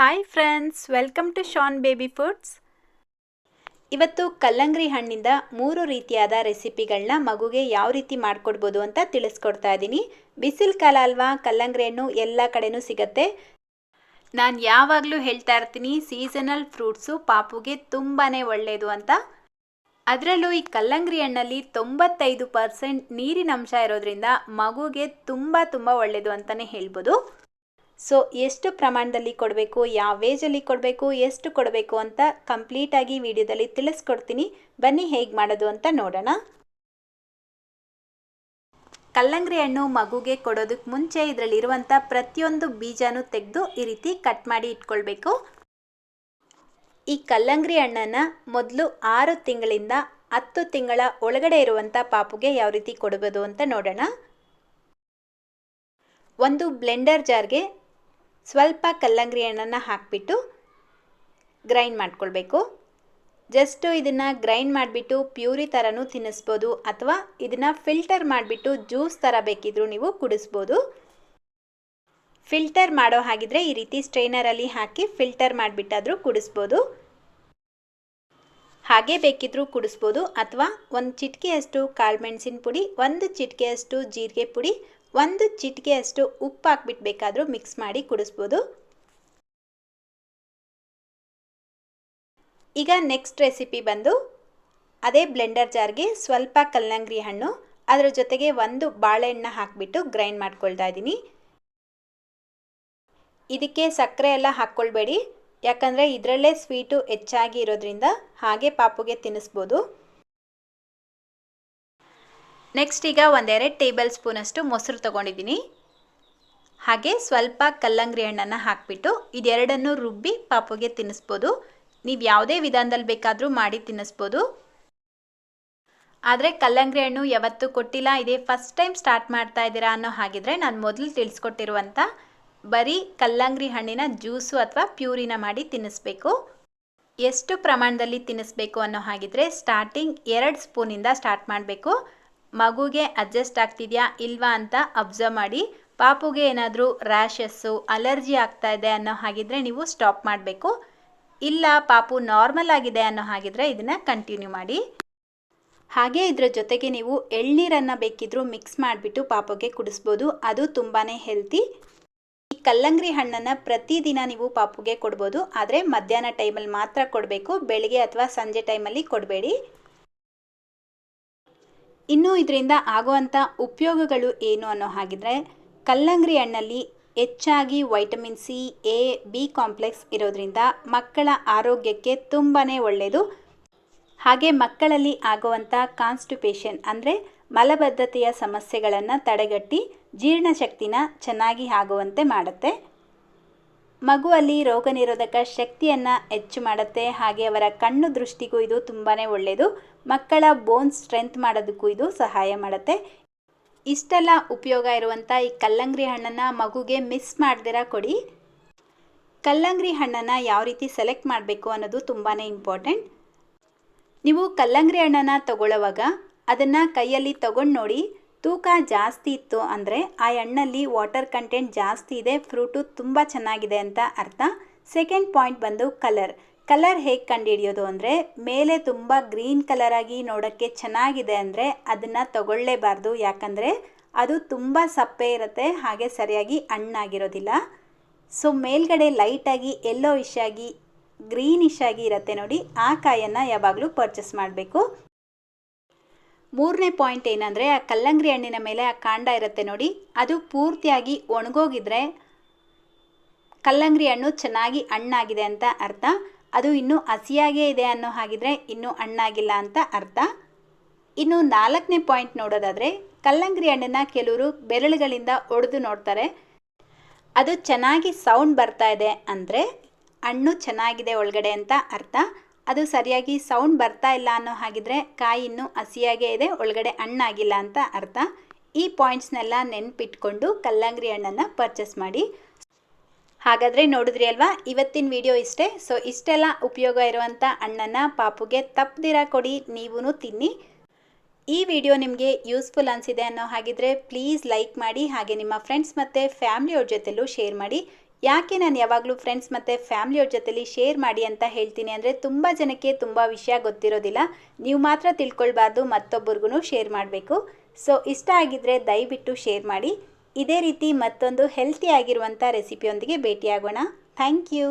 Hi friends, welcome to Shaan baby foods. ಇವತ್ತು ಕಲ್ಲಂಗಡಿ ಹಣ್ಣಿಂದ 3 ರೀತಿಯಾದ ರೆಸಿಪಿಗಳನ್ನ ಮಗುಗೆ ಯಾವ ರೀತಿ ಮಾಡಿಕೊಡ್ಬೋದು ಅಂತ ತಿಳಿಸ್ಕೊಡ್ತಾ ಇದ್ದೀನಿ. ಬಿಸಿಲು ಕಾಲ ಅಲ್ವಾ, ಕಲ್ಲಂಗಡಿ ಹಣ್ಣು ಎಲ್ಲ ಕಡೆನೂ ಸಿಗುತ್ತೆ. ನಾನು ಯಾವಾಗಲೂ ಹೇಳ್ತಾ ಇರ್ತೀನಿ, ಸೀಸನಲ್ ಫ್ರೂಟ್ಸು ಪಾಪುಗೆ ತುಂಬಾ ಒಳ್ಳೆಯದು ಅಂತ. ಅದರಲ್ಲೂ ಈ ಕಲ್ಲಂಗಡಿ ಹಣ್ಣಲ್ಲಿ 95% ನೀರಿನ ಅಂಶ ಇರೋದ್ರಿಂದ ಮಗುಗೆ ತುಂಬ ಒಳ್ಳೆಯದು ಅಂತಲೇ ಹೇಳ್ಬೋದು. ಸೊ ಎಷ್ಟು ಪ್ರಮಾಣದಲ್ಲಿ ಕೊಡಬೇಕು, ಯಾವ ವೇಜಲ್ಲಿ ಕೊಡಬೇಕು, ಎಷ್ಟು ಕೊಡಬೇಕು ಅಂತ ಕಂಪ್ಲೀಟಾಗಿ ವಿಡಿಯೋದಲ್ಲಿ ತಿಳಿಸ್ಕೊಡ್ತೀನಿ. ಬನ್ನಿ ಹೇಗೆ ಮಾಡೋದು ಅಂತ ನೋಡೋಣ. ಕಲ್ಲಂಗಡಿ ಹಣ್ಣು ಮಗುಗೆ ಕೊಡೋದಕ್ಕೆ ಮುಂಚೆ ಇದರಲ್ಲಿರುವಂಥ ಪ್ರತಿಯೊಂದು ಬೀಜನೂ ತೆಗೆದು ಈ ರೀತಿ ಕಟ್ ಮಾಡಿ ಇಟ್ಕೊಳ್ಬೇಕು. ಈ ಕಲ್ಲಂಗಡಿ ಹಣ್ಣನ್ನು ಮೊದಲು 6 ತಿಂಗಳಿಂದ 10 ತಿಂಗಳ ಒಳಗಡೆ ಇರುವಂಥ ಪಾಪುಗೆ ಯಾವ ರೀತಿ ಕೊಡಬಹುದು ಅಂತ ನೋಡೋಣ. ಒಂದು ಬ್ಲೆಂಡರ್ ಜಾರ್ಗೆ ಸ್ವಲ್ಪ ಕಲ್ಲಂಗಡಿ ಹಣ್ಣನ್ನು ಹಾಕಿಬಿಟ್ಟು ಗ್ರೈಂಡ್ ಮಾಡ್ಕೊಳ್ಬೇಕು. ಜಸ್ಟು ಇದನ್ನು ಗ್ರೈಂಡ್ ಮಾಡಿಬಿಟ್ಟು ಪ್ಯೂರಿ ಥರನೂ ತಿನ್ನಿಸ್ಬೋದು, ಅಥವಾ ಇದನ್ನು ಫಿಲ್ಟರ್ ಮಾಡಿಬಿಟ್ಟು ಜ್ಯೂಸ್ ಥರ ಬೇಕಿದ್ರೂ ನೀವು ಕುಡಿಸ್ಬೋದು. ಫಿಲ್ಟರ್ ಮಾಡೋ ಹಾಗಿದ್ರೆ ಈ ರೀತಿ ಸ್ಟ್ರೈನರಲ್ಲಿ ಹಾಕಿ ಫಿಲ್ಟರ್ ಮಾಡಿಬಿಟ್ಟಾದರೂ ಕುಡಿಸ್ಬೋದು. ಹಾಗೆ ಬೇಕಿದ್ರೂ ಕುಡಿಸ್ಬೋದು, ಅಥವಾ ಒಂದು ಚಿಟಿಕೆಯಷ್ಟು ಕಾಳುಮೆಣಸಿನ ಪುಡಿ, 1 ಚಿಟಿಕೆಯಷ್ಟು ಜೀರಿಗೆ ಪುಡಿ, 1 ಚಿಟಿಕೆಯಷ್ಟು ಉಪ್ಪು ಹಾಕ್ಬಿಟ್ಟು ಬೇಕಾದರೂ ಮಿಕ್ಸ್ ಮಾಡಿ ಕುಡಿಸ್ಬೋದು. ಈಗ ನೆಕ್ಸ್ಟ್ ರೆಸಿಪಿ ಬಂದು ಅದೇ ಬ್ಲೆಂಡರ್ ಜಾರ್ಗೆ ಸ್ವಲ್ಪ ಕಲ್ಲಂಗಡಿ ಹಣ್ಣು, ಅದರ ಜೊತೆಗೆ 1 ಬಾಳೆಹಣ್ಣು ಹಾಕಿಬಿಟ್ಟು ಗ್ರೈಂಡ್ ಮಾಡ್ಕೊಳ್ತಾ ಇದ್ದೀನಿ. ಇದಕ್ಕೆ ಸಕ್ಕರೆ ಎಲ್ಲ ಹಾಕ್ಕೊಳ್ಬೇಡಿ, ಯಾಕಂದರೆ ಇದರಲ್ಲೇ ಸ್ವೀಟು ಹೆಚ್ಚಾಗಿ ಇರೋದ್ರಿಂದ ಹಾಗೆ ಪಾಪುಗೆ ತಿನ್ನಿಸ್ಬೋದು. ನೆಕ್ಸ್ಟ್ ಈಗ 1-2 ಟೇಬಲ್ ಸ್ಪೂನಷ್ಟು ಮೊಸರು ತೊಗೊಂಡಿದ್ದೀನಿ. ಹಾಗೆ ಸ್ವಲ್ಪ ಕಲ್ಲಂಗಡಿ ಹಣ್ಣನ್ನು ಹಾಕಿಬಿಟ್ಟು ಇದೆರಡನ್ನು ರುಬ್ಬಿ ಪಾಪುಗೆ ತಿನ್ನಿಸ್ಬೋದು. ನೀವು ಯಾವುದೇ ವಿಧಾನದಲ್ಲಿ ಬೇಕಾದರೂ ಮಾಡಿ ತಿನ್ನಿಸ್ಬೋದು. ಆದರೆ ಕಲ್ಲಂಗಡಿ ಹಣ್ಣು ಯಾವತ್ತೂ ಕೊಟ್ಟಿಲ್ಲ, ಇದೇ ಫಸ್ಟ್ ಟೈಮ್ ಸ್ಟಾರ್ಟ್ ಮಾಡ್ತಾ ಇದ್ದೀರಾ ಅನ್ನೋ ಹಾಗಿದ್ರೆ ನಾನು ಮೊದಲು ತಿಳಿಸ್ಕೊಟ್ಟಿರುವಂಥ ಬರೀ ಕಲ್ಲಂಗಡಿ ಹಣ್ಣಿನ ಜ್ಯೂಸು ಅಥವಾ ಪ್ಯೂರಿನ ಮಾಡಿ ತಿನ್ನಿಸ್ಬೇಕು. ಎಷ್ಟು ಪ್ರಮಾಣದಲ್ಲಿ ತಿನ್ನಿಸ್ಬೇಕು ಅನ್ನೋ ಹಾಗಿದ್ರೆ ಸ್ಟಾರ್ಟಿಂಗ್ 2 ಸ್ಪೂನಿಂದ ಸ್ಟಾರ್ಟ್ ಮಾಡಬೇಕು. ಮಗುಗೆ ಅಡ್ಜಸ್ಟ್ ಆಗ್ತಿದೆಯಾ ಇಲ್ವಾ ಅಂತ ಅಬ್ಸರ್ವ್ ಮಾಡಿ. ಪಾಪುಗೆ ಏನಾದರೂ ರ್ಯಾಷಸ್ಸು, ಅಲರ್ಜಿ ಆಗ್ತಾ ಇದೆ ಅನ್ನೋ ಹಾಗಿದ್ರೆ ನೀವು ಸ್ಟಾಪ್ ಮಾಡಬೇಕು. ಇಲ್ಲ ಪಾಪು ನಾರ್ಮಲ್ ಆಗಿದೆ ಅನ್ನೋ ಹಾಗಿದ್ರೆ ಇದನ್ನು ಕಂಟಿನ್ಯೂ ಮಾಡಿ. ಹಾಗೆ ಇದರ ಜೊತೆಗೆ ನೀವು ಎಳ್ನೀರನ್ನು ಬೇಕಿದ್ರೂ ಮಿಕ್ಸ್ ಮಾಡಿಬಿಟ್ಟು ಪಾಪುಗೆ ಕುಡಿಸ್ಬೋದು, ಅದು ತುಂಬಾ ಹೆಲ್ತಿ. ಈ ಕಲ್ಲಂಗಡಿ ಹಣ್ಣನ್ನು ಪ್ರತಿದಿನ ನೀವು ಪಾಪುಗೆ ಕೊಡ್ಬೋದು, ಆದರೆ ಮಧ್ಯಾಹ್ನ ಟೈಮಲ್ಲಿ ಮಾತ್ರ ಕೊಡಬೇಕು, ಬೆಳಿಗ್ಗೆ ಅಥವಾ ಸಂಜೆ ಟೈಮಲ್ಲಿ ಕೊಡಬೇಡಿ. ಇನ್ನು ಇದರಿಂದ ಆಗುವಂಥ ಉಪಯೋಗಗಳು ಏನು ಅನ್ನೋ ಹಾಗಿದ್ರೆ, ಕಲ್ಲಂಗಡಿ ಹಣ್ಣಲ್ಲಿ ಹೆಚ್ಚಾಗಿ vitamin C, A, B complex ಇರೋದ್ರಿಂದ ಮಕ್ಕಳ ಆರೋಗ್ಯಕ್ಕೆ ತುಂಬಾ ಒಳ್ಳೆಯದು. ಹಾಗೆ ಮಕ್ಕಳಲ್ಲಿ ಆಗುವಂಥ ಕಾನ್ಸ್ಟಿಪೇಷನ್ ಅಂದರೆ ಮಲಬದ್ಧತೆಯ ಸಮಸ್ಯೆಗಳನ್ನು ತಡೆಗಟ್ಟಿ ಜೀರ್ಣಶಕ್ತಿನ ಚೆನ್ನಾಗಿ ಆಗುವಂತೆ ಮಾಡುತ್ತೆ. ಮಗುವಲ್ಲಿ ರೋಗ ನಿರೋಧಕ ಶಕ್ತಿಯನ್ನು ಹೆಚ್ಚು ಮಾಡುತ್ತೆ. ಹಾಗೆ ಅವರ ಕಣ್ಣು ದೃಷ್ಟಿಗೂ ಇದು ತುಂಬಾ ಒಳ್ಳೆಯದು. ಮಕ್ಕಳ ಬೋನ್ಸ್ ಸ್ಟ್ರೆಂತ್ ಮಾಡೋದಕ್ಕೂ ಇದು ಸಹಾಯ ಮಾಡುತ್ತೆ. ಇಷ್ಟೆಲ್ಲ ಉಪಯೋಗ ಇರುವಂಥ ಈ ಕಲ್ಲಂಗಡಿ ಹಣ್ಣನ್ನು ಮಗುಗೆ ಮಿಸ್ ಮಾಡ್ದಿರ ಕೊಡಿ. ಕಲ್ಲಂಗಡಿ ಹಣ್ಣನ್ನು ಯಾವ ರೀತಿ ಸೆಲೆಕ್ಟ್ ಮಾಡಬೇಕು ಅನ್ನೋದು ತುಂಬಾ ಇಂಪಾರ್ಟೆಂಟ್. ನೀವು ಕಲ್ಲಂಗಡಿ ಹಣ್ಣನ್ನು ತಗೊಳ್ಳೋವಾಗ ಅದನ್ನು ಕೈಯಲ್ಲಿ ತಗೊಂಡು ನೋಡಿ, ತೂಕ ಜಾಸ್ತಿ ಇತ್ತು ಅಂದರೆ ಆ ಹಣ್ಣಲ್ಲಿ ವಾಟರ್ ಕಂಟೆಂಟ್ ಜಾಸ್ತಿ ಇದೆ, ಫ್ರೂಟು ತುಂಬ ಚೆನ್ನಾಗಿದೆ ಅಂತ ಅರ್ಥ. ಸೆಕೆಂಡ್ ಪಾಯಿಂಟ್ ಬಂದು ಕಲರ್ ಹೇಗೆ ಕಂಡುಹಿಡಿಯೋದು ಅಂದರೆ, ಮೇಲೆ ತುಂಬ ಗ್ರೀನ್ ಕಲರ್ ಆಗಿ ನೋಡೋಕ್ಕೆ ಚೆನ್ನಾಗಿದೆ ಅಂದರೆ ಅದನ್ನು ತಗೊಳ್ಳೇಬಾರ್ದು, ಯಾಕಂದರೆ ಅದು ತುಂಬ ಸಪ್ಪೆ ಇರುತ್ತೆ, ಹಾಗೆ ಸರಿಯಾಗಿ ಹಣ್ಣಾಗಿರೋದಿಲ್ಲ. ಸೊ ಮೇಲ್ಗಡೆ ಲೈಟಾಗಿ ಯೆಲ್ಲೋಯಿಶ್ ಆಗಿ ಗ್ರೀನಿಶ್ ಆಗಿ ಇರುತ್ತೆ ನೋಡಿ, ಆ ಕಾಯನ್ನು ಯಾವಾಗಲೂ ಪರ್ಚೇಸ್ ಮಾಡಬೇಕು. 3ನೇ ಪಾಯಿಂಟ್ ಏನಂದರೆ, ಆ ಕಲ್ಲಂಗಡಿ ಹಣ್ಣಿನ ಮೇಲೆ ಆ ಕಾಂಡ ಇರುತ್ತೆ ನೋಡಿ, ಅದು ಪೂರ್ತಿಯಾಗಿ ಒಣಗೋಗಿದ್ರೆ ಕಲ್ಲಂಗಡಿ ಹಣ್ಣು ಚೆನ್ನಾಗಿ ಹಣ್ಣಾಗಿದೆ ಅಂತ ಅರ್ಥ. ಅದು ಇನ್ನೂ ಹಸಿಯಾಗೇ ಇದೆ ಅನ್ನೋ ಹಾಗಿದ್ರೆ ಇನ್ನೂ ಹಣ್ಣಾಗಿಲ್ಲ ಅಂತ ಅರ್ಥ. ಇನ್ನು 4ನೇ ಪಾಯಿಂಟ್ ನೋಡೋದಾದರೆ, ಕಲ್ಲಂಗಡಿ ಹಣ್ಣನ್ನು ಕೆಲವರು ಬೆರಳುಗಳಿಂದ ಒಡೆದು ನೋಡ್ತಾರೆ, ಅದು ಚೆನ್ನಾಗಿ ಸೌಂಡ್ ಬರ್ತಾ ಇದೆ ಅಂದರೆ ಹಣ್ಣು ಚೆನ್ನಾಗಿದೆ ಒಳಗಡೆ ಅಂತ ಅರ್ಥ. ಅದು ಸರಿಯಾಗಿ ಸೌಂಡ್ ಬರ್ತಾ ಇಲ್ಲ ಅನ್ನೋ ಹಾಗಿದ್ರೆ ಕಾಯಿ ಇನ್ನೂ ಹಸಿಯಾಗೇ ಇದೆ, ಒಳಗಡೆ ಹಣ್ಣಾಗಿಲ್ಲ ಅಂತ ಅರ್ಥ. ಈ ಪಾಯಿಂಟ್ಸ್ನೆಲ್ಲ ನೆನಪಿಟ್ಕೊಂಡು ಕಲ್ಲಂಗಡಿ ಹಣ್ಣನ್ನು ಪರ್ಚೇಸ್ ಮಾಡಿ. ಹಾಗಾದರೆ ನೋಡಿದ್ರಿ ಅಲ್ವಾ, ಇವತ್ತಿನ ವಿಡಿಯೋ ಇಷ್ಟೇ. ಸೊ ಇಷ್ಟೆಲ್ಲ ಉಪಯೋಗ ಇರುವಂಥ ಹಣ್ಣನ್ನು ಪಾಪುಗೆ ತಪ್ಪದಿರ ಕೊಡಿ, ನೀವೂ ತಿನ್ನಿ. ಈ ವಿಡಿಯೋ ನಿಮಗೆ ಯೂಸ್ಫುಲ್ ಅನಿಸಿದೆ ಅನ್ನೋ ಹಾಗಿದ್ರೆ ಪ್ಲೀಸ್ ಲೈಕ್ ಮಾಡಿ, ಹಾಗೆ ನಿಮ್ಮ ಫ್ರೆಂಡ್ಸ್ ಮತ್ತು ಫ್ಯಾಮಿಲಿಯವ್ರ ಜೊತೆಲೂ ಶೇರ್ ಮಾಡಿ. ಯಾಕೆ ನಾನು ಯಾವಾಗಲೂ ಫ್ರೆಂಡ್ಸ್ ಮತ್ತು ಫ್ಯಾಮಿಲಿಯವ್ರ ಜೊತೆಲಿ ಶೇರ್ ಮಾಡಿ ಅಂತ ಹೇಳ್ತೀನಿ ಅಂದರೆ ತುಂಬ ಜನಕ್ಕೆ ತುಂಬ ವಿಷಯ ಗೊತ್ತಿರೋದಿಲ್ಲ. ನೀವು ಮಾತ್ರ ತಿಳ್ಕೊಳ್ಬಾರ್ದು, ಮತ್ತೊಬ್ಬರಿಗೂ ಶೇರ್ ಮಾಡಬೇಕು. ಸೊ ಇಷ್ಟ ಆಗಿದ್ದರೆ ದಯವಿಟ್ಟು ಶೇರ್ ಮಾಡಿ. ಇದೇ ರೀತಿ ಮತ್ತೊಂದು ಹೆಲ್ತಿ ಆಗಿರುವಂಥ ರೆಸಿಪಿಯೊಂದಿಗೆ ಭೇಟಿಯಾಗೋಣ. Thank you.